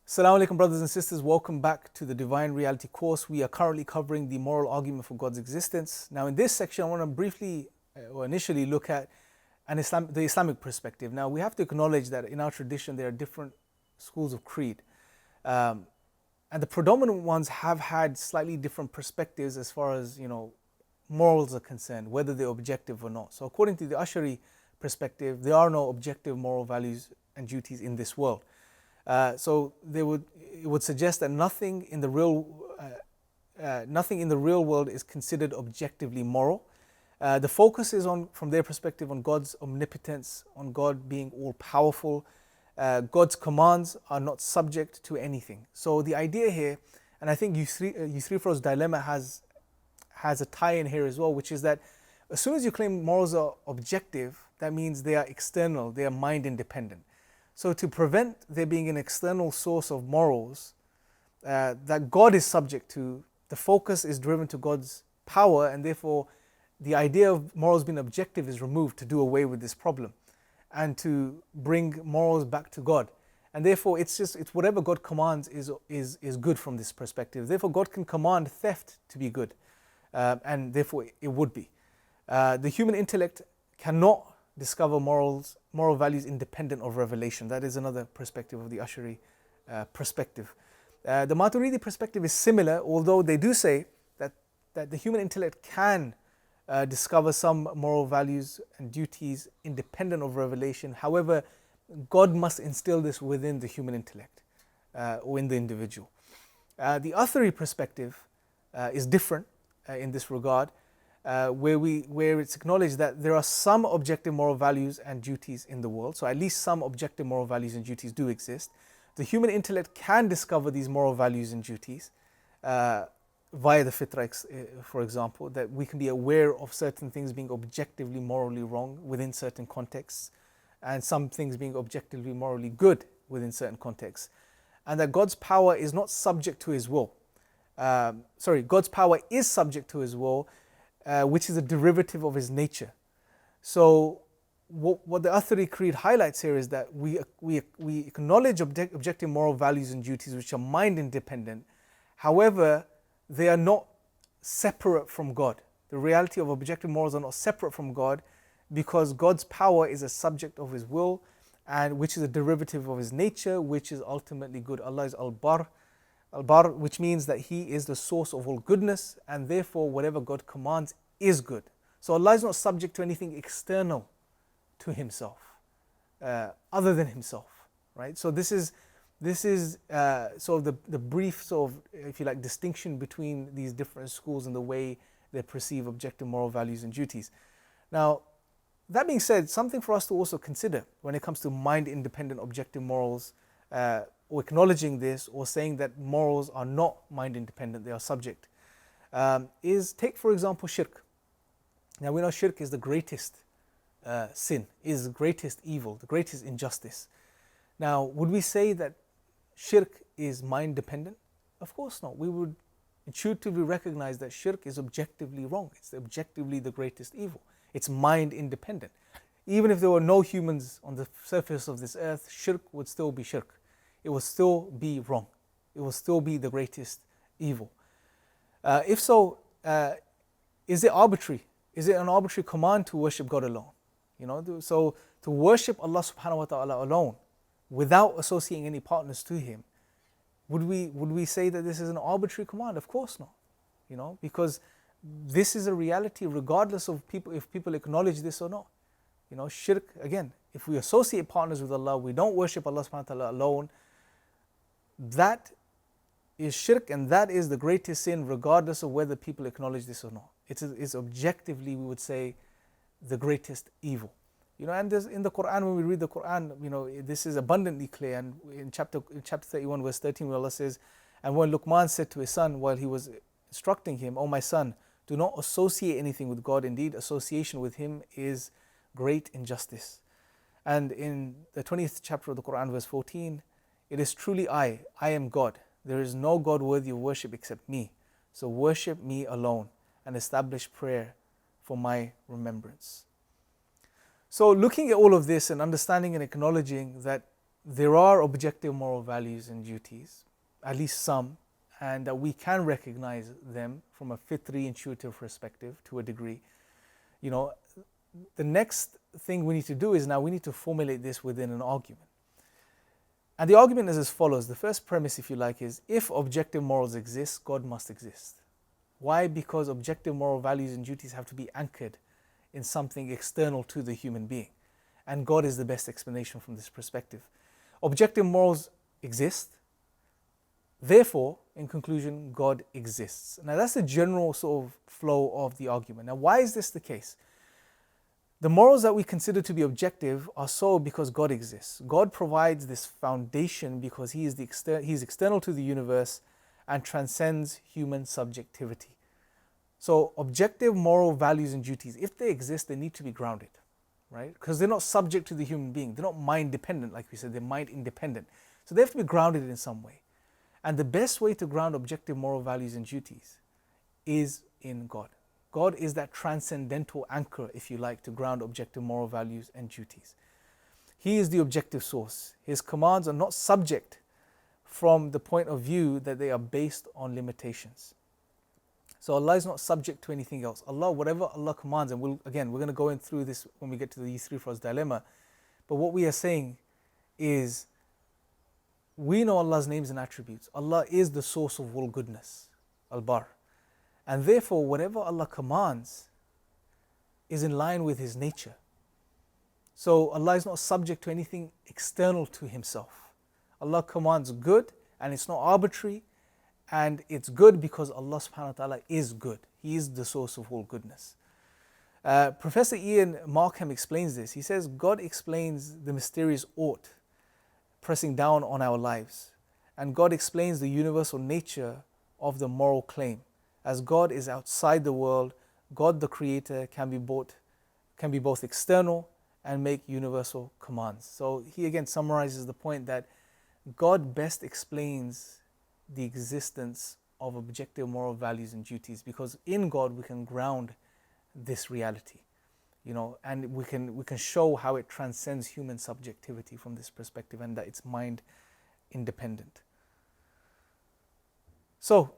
Assalamu alaikum, brothers and sisters. Welcome back to the Divine Reality course. We are currently covering the moral argument for God's existence. Now, in this section, I want to briefly or initially look at the Islamic perspective. Now, we have to acknowledge that in our tradition, there are different schools of creed. And the predominant ones have had slightly different perspectives as far as, morals are concerned, whether they're objective or not. So according to the Ash'ari perspective, there are no objective moral values and duties in this world. So it would suggest that nothing in the real world is considered objectively moral. The focus is on, from their perspective, on God's omnipotence, on God being all powerful. God's commands are not subject to anything. So the idea here, and I think Yusrifo's dilemma has a tie-in here as well, which is that as soon as you claim morals are objective, that means they are external, they are mind independent. So to prevent there being an external source of morals that God is subject to, the focus is driven to God's power, and therefore the idea of morals being objective is removed to do away with this problem and to bring morals back to God. And therefore it's whatever God commands is good from this perspective. Therefore God can command theft to be good, and therefore it would be. The human intellect cannot discover moral values independent of revelation. That is another perspective of the Ash'ari perspective. The Maturidi perspective is similar, although they do say that the human intellect can discover some moral values and duties independent of revelation. However, God must instill this within the human intellect or in the individual. The Athari perspective is different in this regard. Where it's acknowledged that there are some objective moral values and duties in the world. So at least some objective moral values and duties do exist. The human intellect can discover these moral values and duties via the fitra, for example, that we can be aware of certain things being objectively morally wrong within certain contexts, and some things being objectively morally good within certain contexts. And that God's power is not subject to His will. God's power is subject to His will, which is a derivative of His nature. So what the Athari creed highlights here is that we acknowledge objective moral values and duties which are mind independent. However, they are not separate from God. The reality of objective morals are not separate from God, because God's power is a subject of His will, and which is a derivative of His nature, which is ultimately good. Allah is Al-Bar, which means that He is the source of all goodness, and therefore whatever God commands is good. So Allah is not subject to anything external to Himself, other than Himself, right? So this is sort of the brief sort of, if you like, distinction between these different schools and the way they perceive objective moral values and duties. Now, that being said, something for us to also consider when it comes to mind-independent objective morals, or acknowledging this, or saying that morals are not mind-independent, they are subject, is take, for example, shirk. Now we know shirk is the greatest sin, is the greatest evil, the greatest injustice. Now, would we say that shirk is mind-dependent? Of course not. We would intuitively recognize that shirk is objectively wrong. It's objectively the greatest evil. It's mind-independent. Even if there were no humans on the surface of this earth, shirk would still be shirk. It will still be wrong. It will still be the greatest evil. If so, is it arbitrary? Is it an arbitrary command to worship God alone? So to worship Allah subhanahu wa ta'ala alone without associating any partners to Him, would we say that this is an arbitrary command? Of course not. Because this is a reality regardless of if people acknowledge this or not. Shirk, again, if we associate partners with Allah, we don't worship Allah subhanahu wa ta'ala alone, that is shirk, and that is the greatest sin regardless of whether people acknowledge this or not. It's objectively, we would say, the greatest evil. And there's, in the Quran, when we read the Quran, this is abundantly clear. And in chapter 31 verse 13, where Allah says, and when Luqman said to his son while he was instructing him, "O my son, do not associate anything with God. Indeed, association with Him is great injustice." And in the 20th chapter of the Quran, verse 14, "It is truly I am God. There is no God worthy of worship except me. So worship me alone and establish prayer for my remembrance." So looking at all of this and understanding and acknowledging that there are objective moral values and duties, at least some, and that we can recognize them from a fitri, intuitive perspective to a degree. You know, the next thing we need to do is now we need to formulate this within an argument. And the argument is as follows. The first premise, if you like, is if objective morals exist, God must exist. Why? Because objective moral values and duties have to be anchored in something external to the human being. And God is the best explanation from this perspective. Objective morals exist. Therefore, in conclusion, God exists. Now that's the general sort of flow of the argument. Now why is this the case? The morals that we consider to be objective are so because God exists. God provides this foundation because He is He's external to the universe and transcends human subjectivity. So objective moral values and duties, if they exist, they need to be grounded, right? Because they're not subject to the human being. They're not mind dependent, like we said, they're mind independent. So they have to be grounded in some way. And the best way to ground objective moral values and duties is in God. God is that transcendental anchor, if you like, to ground objective moral values and duties. He is the objective source. His commands are not subject from the point of view that they are based on limitations. So Allah is not subject to anything else. Allah, whatever Allah commands, and we're going to go in through this when we get to the three frogs dilemma. But what we are saying is, we know Allah's names and attributes. Allah is the source of all goodness, Al-Bar. And therefore, whatever Allah commands is in line with His nature. So Allah is not subject to anything external to Himself. Allah commands good, and it's not arbitrary, and it's good because Allah subhanahu wa ta'ala is good. He is the source of all goodness. Professor Ian Markham explains this. He says, God explains the mysterious ought pressing down on our lives. And God explains the universal nature of the moral claim. As God is outside the world, God the Creator can be both external and make universal commands. So he again summarizes the point that God best explains the existence of objective moral values and duties, because in God we can ground this reality, you know, and we can show how it transcends human subjectivity from this perspective, and that it's mind independent. So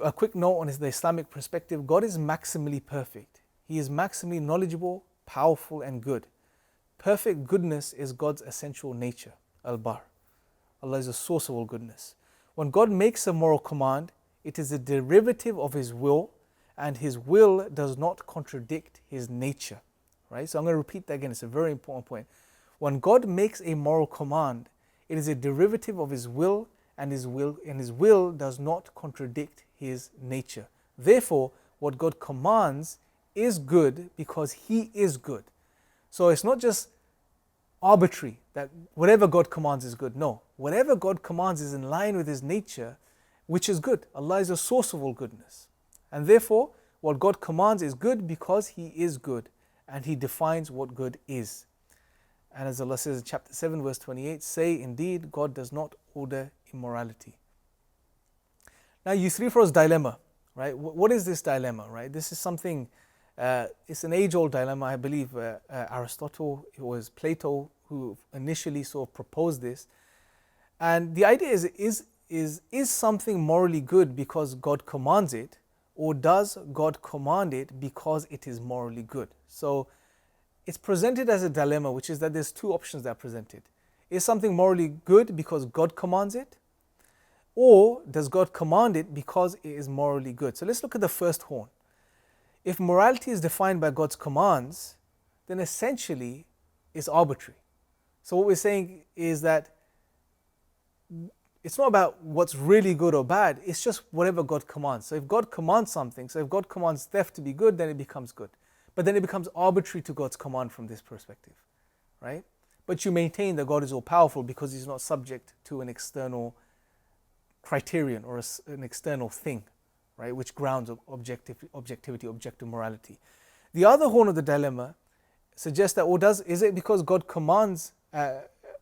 a quick note on the Islamic perspective. God is maximally perfect. He is maximally knowledgeable, powerful and good. Perfect goodness is God's essential nature, Al-Bar. Allah is the source of all goodness. When God makes a moral command, it is a derivative of His will, and His will does not contradict His nature. Right? So I'm going to repeat that again. It's a very important point. When God makes a moral command, it is a derivative of His will, and His will does not contradict His nature. Therefore, what God commands is good because He is good. So it's not just arbitrary that whatever God commands is good. No, whatever God commands is in line with His nature, which is good. Allah is the source of all goodness. And therefore, what God commands is good because He is good, and He defines what good is. And as Allah says in chapter 7 verse 28, say indeed God does not order immorality. Now Euthyphro's dilemma, right? What is this dilemma, right? This is something, it's an age-old dilemma. I believe Aristotle, it was Plato who initially sort of proposed this. And the idea is something morally good because God commands it, or does God command it because it is morally good? So it's presented as a dilemma, which is that there's two options that are presented. Is something morally good because God commands it? Or does God command it because it is morally good? So let's look at the first horn. If morality is defined by God's commands, then essentially it's arbitrary. So what we're saying is that it's not about what's really good or bad, it's just whatever God commands. So if God commands something, so if God commands theft to be good, then it becomes good. But then it becomes arbitrary to God's command from this perspective, right? But you maintain that God is all powerful because He's not subject to an external criterion or an external thing, right? Which grounds objectivity, objective morality. The other horn of the dilemma suggests that, is it because God commands,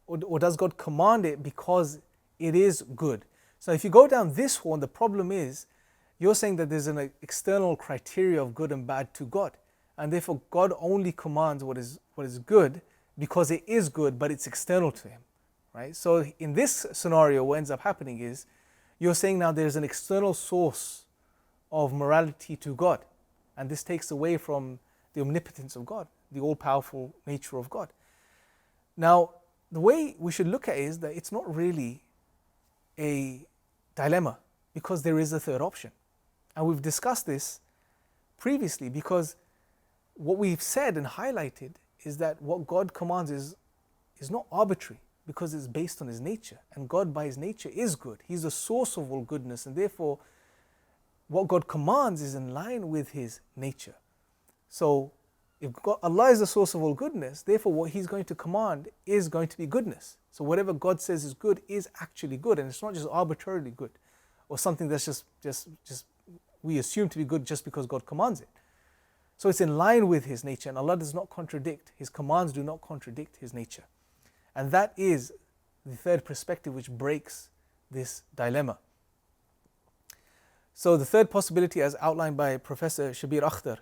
or does God command it because it is good? So if you go down this horn, the problem is you're saying that there's an external criteria of good and bad to God. And therefore God only commands what is good because it is good, but it's external to Him, right? So in this scenario, what ends up happening is you're saying now there's an external source of morality to God, and this takes away from the omnipotence of God, the all-powerful nature of God. Now, the way we should look at it is that it's not really a dilemma, because there is a third option. And we've discussed this previously, because what we've said and highlighted is that what God commands is not arbitrary, because it's based on his nature. And God by his nature is good. He's the source of all goodness, and therefore what God commands is in line with his nature. So if Allah is the source of all goodness, therefore what he's going to command is going to be goodness. So whatever God says is good is actually good, and it's not just arbitrarily good, or something that's just we assume to be good just because God commands it. So it's in line with his nature, and Allah does not contradict, his commands do not contradict his nature. And that is the third perspective which breaks this dilemma. So the third possibility, as outlined by Professor Shabir Akhtar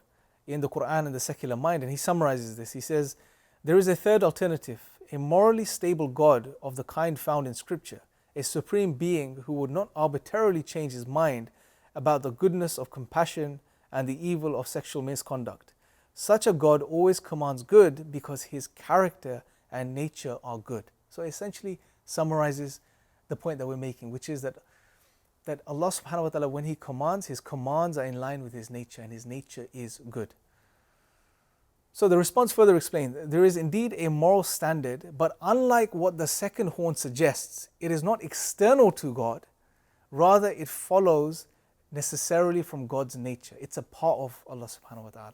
in the Quran and the Secular Mind, and he summarizes this, he says, there is a third alternative, a morally stable God of the kind found in Scripture, a supreme being who would not arbitrarily change his mind about the goodness of compassion and the evil of sexual misconduct. Such a God always commands good because his character and nature are good. So essentially summarizes the point that we're making, which is that Allah subhanahu wa ta'ala, when he commands, his commands are in line with his nature, and his nature is good. So the response further explained, there is indeed a moral standard, but unlike what the second horn suggests, it is not external to God, rather it follows necessarily from God's nature. It's a part of Allah subhanahu wa ta'ala.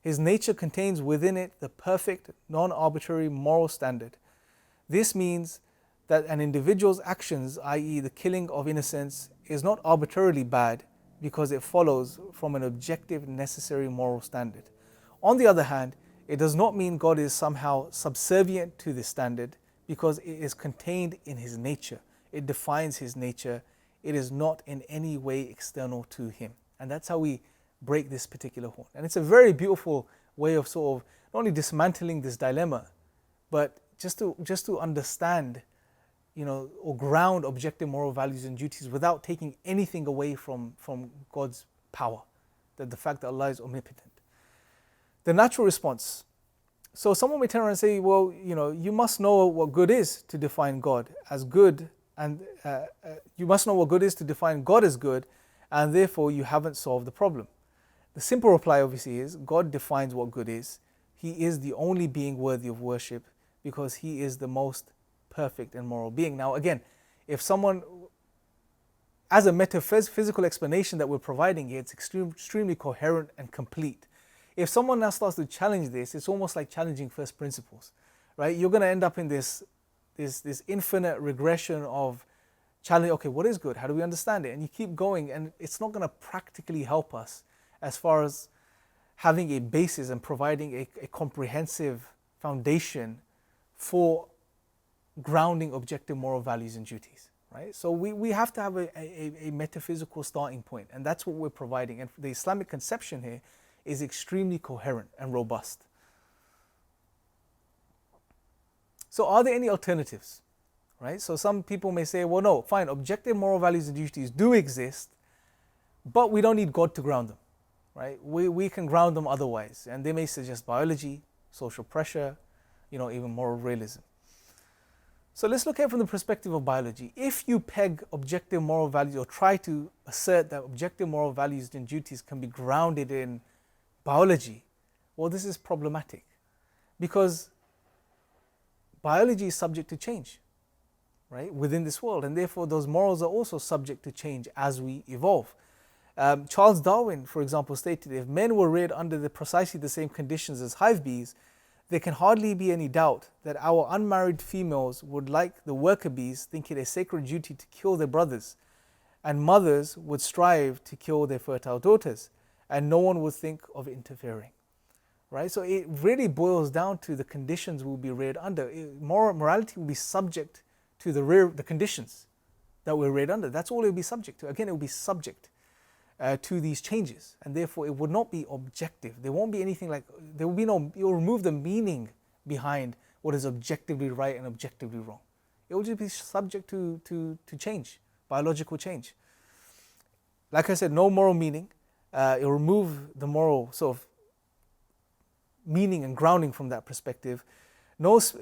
His nature contains within it the perfect, non-arbitrary moral standard. This means that an individual's actions, i.e. the killing of innocents, is not arbitrarily bad because it follows from an objective, necessary moral standard. On the other hand, it does not mean God is somehow subservient to this standard because it is contained in his nature. It defines his nature. It is not in any way external to him. And that's how we break this particular horn. And it's a very beautiful way of sort of not only dismantling this dilemma, but just to understand, or ground objective moral values and duties without taking anything away from God's power, that the fact that Allah is omnipotent. The natural response. So someone may turn around and say, well, you must know what good is to define God as good, and you must know what good is to define God as good, and therefore you haven't solved the problem. The simple reply obviously is, God defines what good is. He is the only being worthy of worship because he is the most perfect and moral being. Now again, if someone, as a metaphysical explanation that we're providing here, it's extremely coherent and complete. If someone now starts to challenge this, it's almost like challenging first principles, right? You're going to end up in this infinite regression of challenging, okay, what is good? How do we understand it? And you keep going, and it's not going to practically help us as far as having a basis and providing a comprehensive foundation for grounding objective moral values and duties, right? So we have to have a metaphysical starting point, and that's what we're providing. And the Islamic conception here is extremely coherent and robust. So are there any alternatives, right? So some people may say, well, no, fine, objective moral values and duties do exist, but we don't need God to ground them, right? We can ground them otherwise. And they may suggest biology, social pressure, even moral realism. So let's look at it from the perspective of biology. If you peg objective moral values, or try to assert that objective moral values and duties can be grounded in biology, well, this is problematic because biology is subject to change, right, within this world, and therefore those morals are also subject to change as we evolve. Charles Darwin, for example, stated, if men were reared under precisely the same conditions as hive bees, there can hardly be any doubt that our unmarried females would, like the worker bees, think it a sacred duty to kill their brothers, and mothers would strive to kill their fertile daughters, and no one would think of interfering, right? So it really boils down to the conditions we'll be reared under. Morality will be subject to the conditions that we're reared under. That's all it will be subject to. Again, it will be subject to these changes, and therefore it would not be objective. There won't be anything like, there will be no, you'll remove the meaning behind what is objectively right and objectively wrong. It will just be subject to change, biological change. Like I said, no moral meaning. It will remove the moral sort of meaning and grounding from that perspective. It's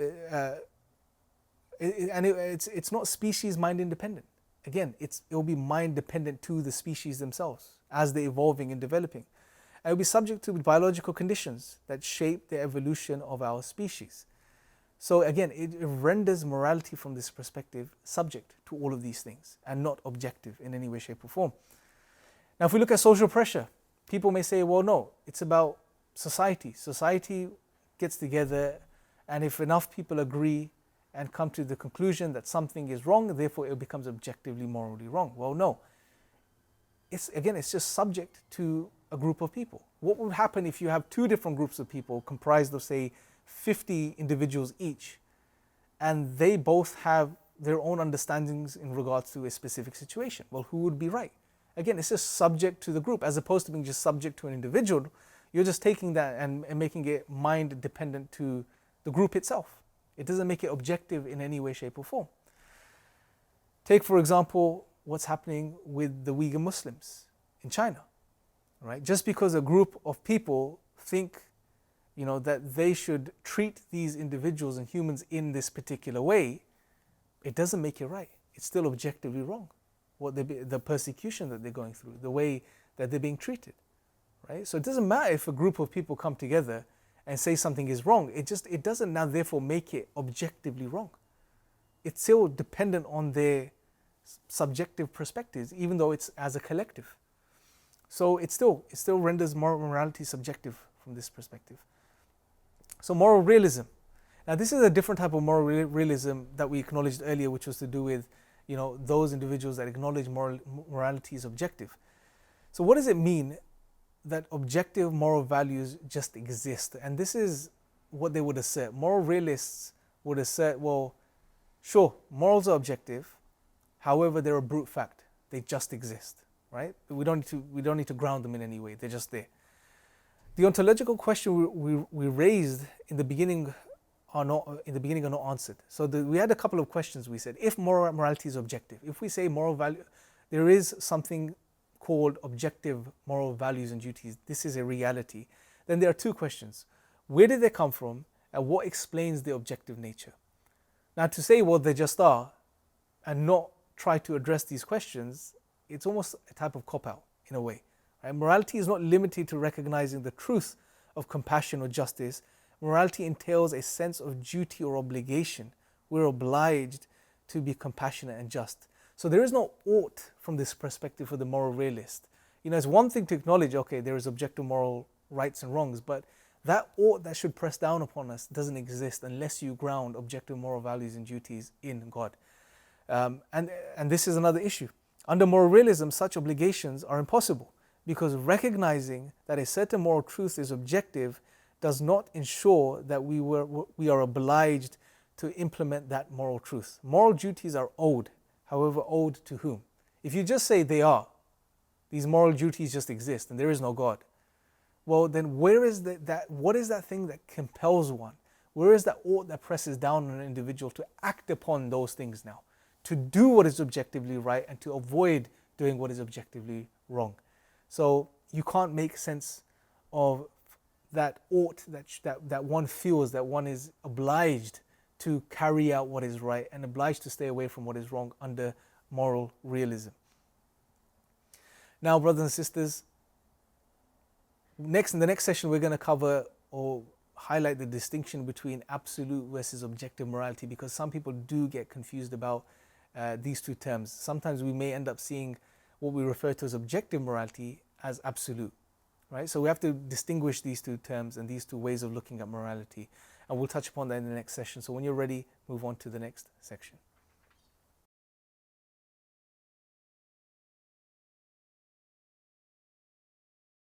not species mind independent. Again, it will be mind dependent to the species themselves as they're evolving and developing. And it will be subject to biological conditions that shape the evolution of our species. So again, it renders morality from this perspective subject to all of these things and not objective in any way, shape or form. Now, if we look at social pressure, people may say, well, no, it's about society. Society gets together, and if enough people agree and come to the conclusion that something is wrong, therefore it becomes objectively morally wrong. Well, no. It's just subject to a group of people. What would happen if you have two different groups of people comprised of, say, 50 individuals each, and they both have their own understandings in regards to a specific situation? Well, who would be right? Again, it's just subject to the group, as opposed to being just subject to an individual. You're just taking that and making it mind dependent to the group itself. It doesn't make it objective in any way, shape or form. Take, for example, what's happening with the Uyghur Muslims in China. Right? Just because a group of people think that they should treat these individuals and humans in this particular way, it doesn't make it right. It's still objectively wrong. The persecution that they're going through, the way that they're being treated, right? So it doesn't matter if a group of people come together and say something is wrong. It doesn't now therefore make it objectively wrong. It's still dependent on their subjective perspectives, even though it's as a collective. So it still renders morality subjective from this perspective. So moral realism. Now this is a different type of moral realism that we acknowledged earlier, which was to do with those individuals that acknowledge morality is objective. So what does it mean that objective moral values just exist? And this is what they would assert. Moral realists would assert, well, sure, morals are objective, however, they're a brute fact. They just exist, right? We don't need to ground them in any way. They're just there. The ontological question we raised in the beginning are not answered. So we had a couple of questions. We said, if morality is objective, if we say moral value, there is something called objective moral values and duties, this is a reality, then there are two questions. Where did they come from, and what explains their objective nature? Now, to say, well, they just are, and not try to address these questions, it's almost a type of cop-out in a way. Right? Morality is not limited to recognizing the truth of compassion or justice. Morality entails a sense of duty or obligation. We're obliged to be compassionate and just. So there is no ought from this perspective for the moral realist. It's one thing to acknowledge, okay, there is objective moral rights and wrongs, but that ought that should press down upon us doesn't exist unless you ground objective moral values and duties in God. And this is another issue. Under moral realism, such obligations are impossible, because recognizing that a certain moral truth is objective does not ensure that we are obliged to implement that moral truth. Moral duties are owed, however, owed to whom? If you just say they are, these moral duties just exist and there is no God, well, then what is that thing that compels one? Where is that ought that presses down on an individual to act upon those things now? To do what is objectively right and to avoid doing what is objectively wrong. So you can't make sense of that ought that one feels, that one is obliged to carry out what is right and obliged to stay away from what is wrong under moral realism. Now, brothers and sisters, in the next session we're going to cover or highlight the distinction between absolute versus objective morality, because some people do get confused about these two terms. Sometimes we may end up seeing what we refer to as objective morality as absolute. Right? So we have to distinguish these two terms and these two ways of looking at morality. And we'll touch upon that in the next session. So when you're ready, move on to the next section.